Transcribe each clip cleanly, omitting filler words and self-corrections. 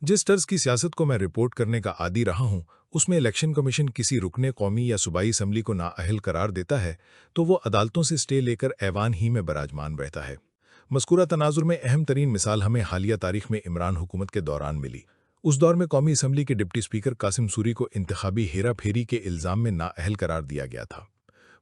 जिस तर्ज की सियासत को मैं रिपोर्ट करने का आदी रहा हूँ, उसमें इलेक्शन कमीशन किसी रुकने कौमी या सूबाई असम्बली को नाअहल करार देता है तो वो अदालतों से स्टे लेकर ऐवान ही में बराजमान रहता है। मज़कूरा तनाजुर में अहम तरीन मिसाल हमें हालिया तारीख में इमरान हुकूमत के दौरान मिली। उस दौर में कौमी असम्बली के डिप्टी स्पीकर कासिम सूरी को इंतखाबी हेरा फेरी के इल्ज़ाम में नाअहल करार दिया गया था।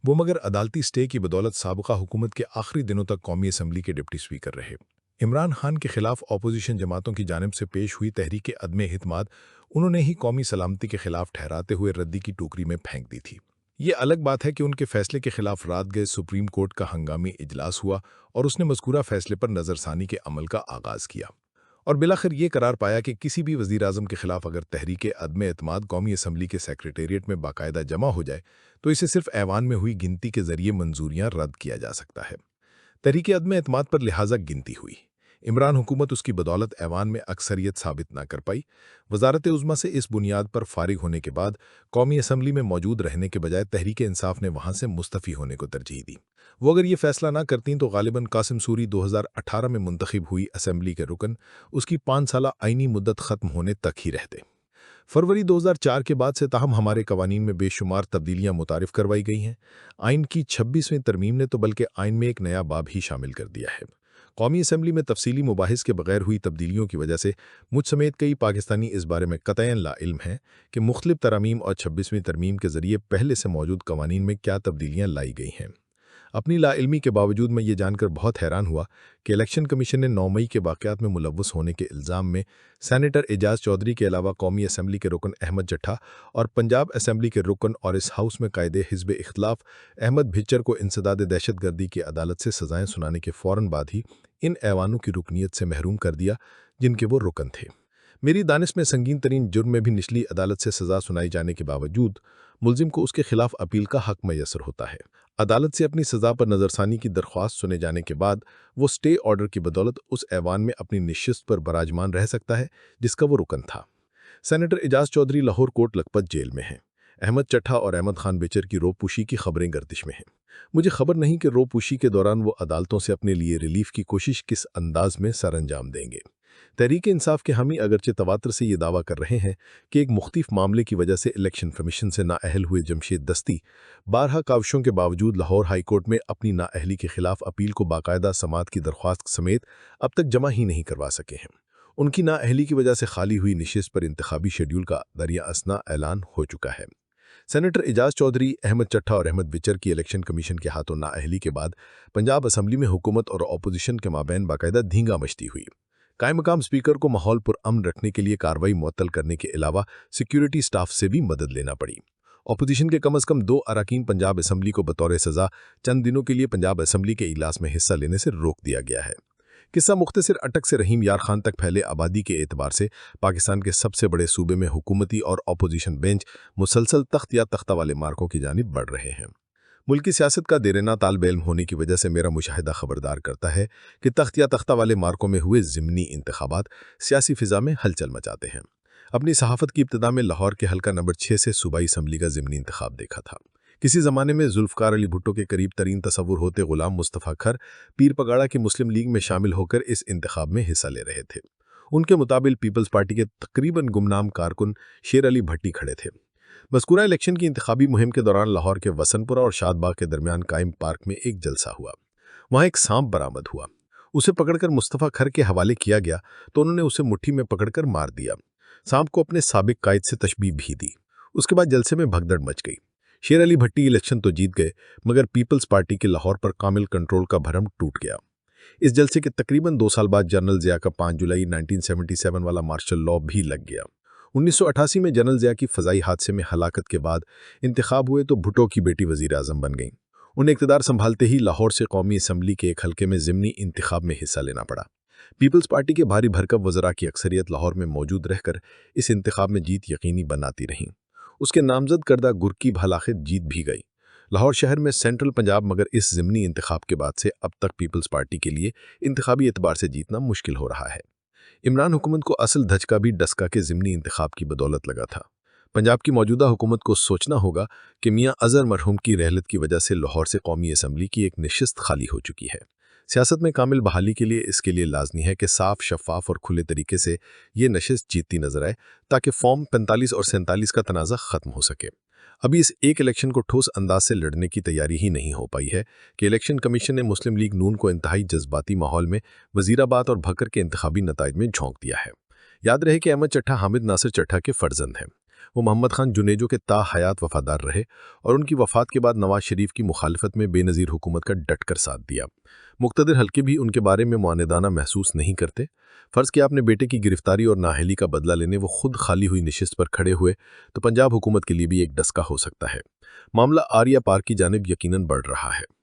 वो मगर अदालती स्टे की बदौलत साबका हुकूमत के आखिरी दिनों तक कौमी असम्बली के डिप्टी स्पीकर रहे। इमरान खान के खिलाफ अपोजिशन जमातों की जानिब से पेश हुई तहरीक अदम हितमाद उन्होंने ही कौमी सलामती के खिलाफ ठहराते हुए रद्दी की टोकरी में फेंक दी थी। ये अलग बात है कि उनके फैसले के खिलाफ रात गए सुप्रीम कोर्ट का हंगामी इजलास हुआ और उसने मज़कूरा फैसले पर नज़रसानी के अमल का आगाज़ किया और बिलाखिर ये करार पाया कि किसी भी वज़ीर आज़म के खिलाफ अगर तहरीक अदम एतमाद कौमी असम्बली के सेक्रेटेरिएट में बाकायदा जमा हो जाए तो इसे सिर्फ ऐवान में हुई गिनती के जरिए मंजूरियाँ रद्द किया जा सकता है। तहरीक अदम एतमाद पर लिहाजा गिनती हुई। इमरान हुकूमत उसकी बदौलत ऐवान में अक्सरियत साबित ना कर पाई। वजारत उज़्मा से इस बुनियाद पर फारिग होने के बाद कौमी असम्बली में मौजूद रहने के बजाय तहरीक इंसाफ ने वहाँ से मुस्तफ़ी होने को तरजीह दी। वो अगर ये फैसला ना करती तो गालिबन कासिम सूरी 2018 में मुंतखब हुई असम्बली के रुकन उसकी 5 साला आइनी मुद्दत ख़त्म होने तक ही रहते। फरवरी 2004 के बाद से ताहम हमारे कवानीन में बेशुमार तब्दीलियाँ मुतारिफ करवाई गई हैं। आइन की 26वीं तरमीम ने तो बल्कि आइन में एक नया बाब ही शामिल कर दिया है। कौमी असम्बली में तफसीली मुबाहिस के बगैर हुई तब्दीलियों की वजह से मुझ समेत कई पाकिस्तानी इस बारे में कतईन लाइल्म हैं कि मुख्तलिफ तरामीम और 26वीं तरमीम के जरिए पहले से मौजूद कवानीन में क्या तब्दीलियाँ लाई गई हैं। अपनी लाइल्मी के बावजूद मैं ये जानकर बहुत हैरान हुआ कि इलेक्शन कमीशन ने 9 मई के वाक़यात में मुलव्वस होने के इल्ज़ाम में सेनेटर एजाज चौधरी के अलावा कौमी असम्बली के रुकन अहमद चट्ठा और पंजाब असम्बली के रुकन और इस हाउस में कायदे हिज़्ब इख्तलाफ अहमद भिच्चर को इंसदाद दहशतगर्दी की अदालत से सज़ाएँ सुनाने के फ़ौरन बाद ही इन ऐवानों की रुकनीत से महरूम कर दिया जिनके वो रुकन थे। मेरी दानिश में संगीन तरीन जुर्म में भी निचली अदालत से सज़ा सुनाई जाने के बावजूद मुलजिम को उसके खिलाफ अपील का हक मैसर होता है। अदालत से अपनी सज़ा पर नज़रसानी की दरख्वास्त सुने जाने के बाद वो स्टे ऑर्डर की बदौलत उस ऐवान में अपनी निश्चित पर बराजमान रह सकता है जिसका वो रुकन था। सेनेटर एजाज चौधरी लाहौर कोट लखपत जेल में हैं। अहमद चट्ठा और अहमद खान बेचर की रोपूशी की खबरें गर्दिश में हैं। मुझे खबर नहीं कि रोपूशी के दौरान वो अदालतों से अपने लिए रिलीफ की कोशिश किस अंदाज में सरअंजाम देंगे। तहरीक इंसाफ के हामी अगरचे तवातर से ये दावा कर रहे हैं कि एक मुख्तलिफ मामले की वजह से इलेक्शन कमीशन से नाअहल हुए जमशेद दस्ती 12 काविशों के बावजूद लाहौर हाई कोर्ट में अपनी नाअहली के खिलाफ अपील को बाकायदा समात की दरख्वास्त समेत अब तक जमा ही नहीं करवा सके हैं। उनकी नाअहली की वजह से खाली हुई निशिस्त पर इंतखाबी शेड्यूल का दरिया असना ऐलान हो चुका है। सेनेटर एजाज चौधरी, अहमद चट्ठा और अहमद बिचर की इलेक्शन कमीशन के हाथों नाअहली के बाद पंजाब असम्बली में हुकूमत और अपोजिशन के माबैन बाकायदा धींगा मचती हुई। कायम मकाम स्पीकर को माहौल पुरअमन रखने के लिए कार्रवाई मुअत्तल करने के अलावा सिक्योरिटी स्टाफ से भी मदद लेना पड़ी। अपोजिशन के कम अज़ कम 2 अरकान पंजाब असम्बली को बतौर सज़ा चंद दिनों के लिए पंजाब असम्बली के इजलास में हिस्सा लेने से रोक दिया गया है। किस्सा मुख्तसर अटक से रहीम यार खान तक फैले आबादी के एतबार से पाकिस्तान के सबसे बड़े सूबे में हुकूमती और अपोजिशन बेंच मुसलसल तख्त या तख्ता वाले मार्कों की जानिब बढ़ रहे हैं। मुल्की सियासत का देरेना तालिब इल्म होने की वजह से मेरा मुशाहिदा खबरदार करता है कि तख्त या तख्ता वाले मार्कों में हुए ज़िमनी इंतखाबात सियासी फ़िज़ा में हलचल मचाते हैं। अपनी सहाफ़त की इब्तिदा में लाहौर के हल्का नंबर 6 से सूबाई असम्बली का ज़िमनी इंतखाब देखा था। किसी ज़माने में जुल्फ़कार अली भुट्टो के करीब तरीन तसव्वुर होते ग़ुलाम मुस्तफ़ा खर पीर पगाड़ा की मुस्लिम लीग में शामिल होकर इस इंतखाब में हिस्सा ले रहे थे। उनके मुताबिक पीपल्स पार्टी के तकरीबन गुमनाम कारकुन शेर अली भट्टी खड़े थे। मज़कूरा इलेक्शन की इंतखाबी मुहिम के दौरान लाहौर के वसनपुरा और शादबाग के दरमियान कायम पार्क में एक जलसा हुआ। वहाँ एक सांप बरामद हुआ। उसे पकड़कर मुस्तफ़ा खर के हवाले किया गया तो उन्होंने उसे मुट्ठी में पकड़कर मार दिया। सांप को अपने साबिक कायद से तशबीह भी दी। उसके बाद जलसे में भगदड़ मच गई। शेर अली भट्टी इलेक्शन तो जीत गए मगर पीपल्स पार्टी के लाहौर पर कामिल कंट्रोल का भरम टूट गया। इस जलसे के तकरीबन 2 साल बाद जनरल ज़िया का 5 जुलाई 1977 वाला मार्शल लॉ भी लग गया। 1988 में जनरल ज़िया की फ़ज़ाई हादसे में हलाकत के बाद इंतखाब हुए तो भुट्टो की बेटी वज़ीर आज़म बन गईं। उन्हें इक़्तिदार संभालते ही लाहौर से कौमी असम्बली के एक हल्के में ज़िमनी इंतखाब में हिस्सा लेना पड़ा। पीपल्स पार्टी के भारी भरकम वज़रा की अक्सरियत लाहौर में मौजूद रहकर इस इंतखाब में जीत यकीनी बनाती रहीं। उसके नामजद करदा गुर की भलाखिर जीत भी गई। लाहौर शहर में सेंट्रल पंजाब मगर इस ज़िमनी इंतखाब के बाद से अब तक पीपल्स पार्टी के लिए इंतखाबी एतबार से जीतना मुश्किल हो रहा है। इमरान हुकूमत को असल धचका भी डस्का के ज़िमनी इंतखाब की बदौलत लगा था। पंजाब की मौजूदा हुकूमत को सोचना होगा कि मियाँ अज़हर मरहूम की रहलत की वजह से लाहौर से कौमी असम्बली की एक नशिस्त खाली हो चुकी है। سیاست میں کامل بحالی کے لیے اس کے لیے لازمی ہے کہ صاف، شفاف اور کھلے طریقے سے یہ نشست جیتتی نظر آئے تاکہ فارم 45 اور 47 کا تنازع ختم ہو سکے۔ ابھی اس ایک الیکشن کو ٹھوس انداز سے لڑنے کی تیاری ہی نہیں ہو پائی ہے کہ الیکشن کمیشن نے مسلم لیگ نون کو انتہائی جذباتی ماحول میں وزیرآباد اور بھکر کے انتخابی نتائج میں جھونک دیا ہے۔ یاد رہے کہ احمد چٹھا حامد ناصر چٹھا کے فرزند ہیں۔ وہ محمد خان جنیجو کے تا حیات وفادار رہے اور ان کی وفات کے بعد نواز شریف کی مخالفت میں بے نظیر حکومت کا ڈٹ کر ساتھ دیا۔ مقتدر حلقے بھی ان کے بارے میں معاندانہ محسوس نہیں کرتے۔ فرض کیا اپنے بیٹے کی گرفتاری اور نااہلی کا بدلہ لینے وہ خود خالی ہوئی نشست پر کھڑے ہوئے تو پنجاب حکومت کے لیے بھی ایک ڈسکا ہو سکتا ہے۔ معاملہ آریا پار کی جانب یقیناً بڑھ رہا ہے۔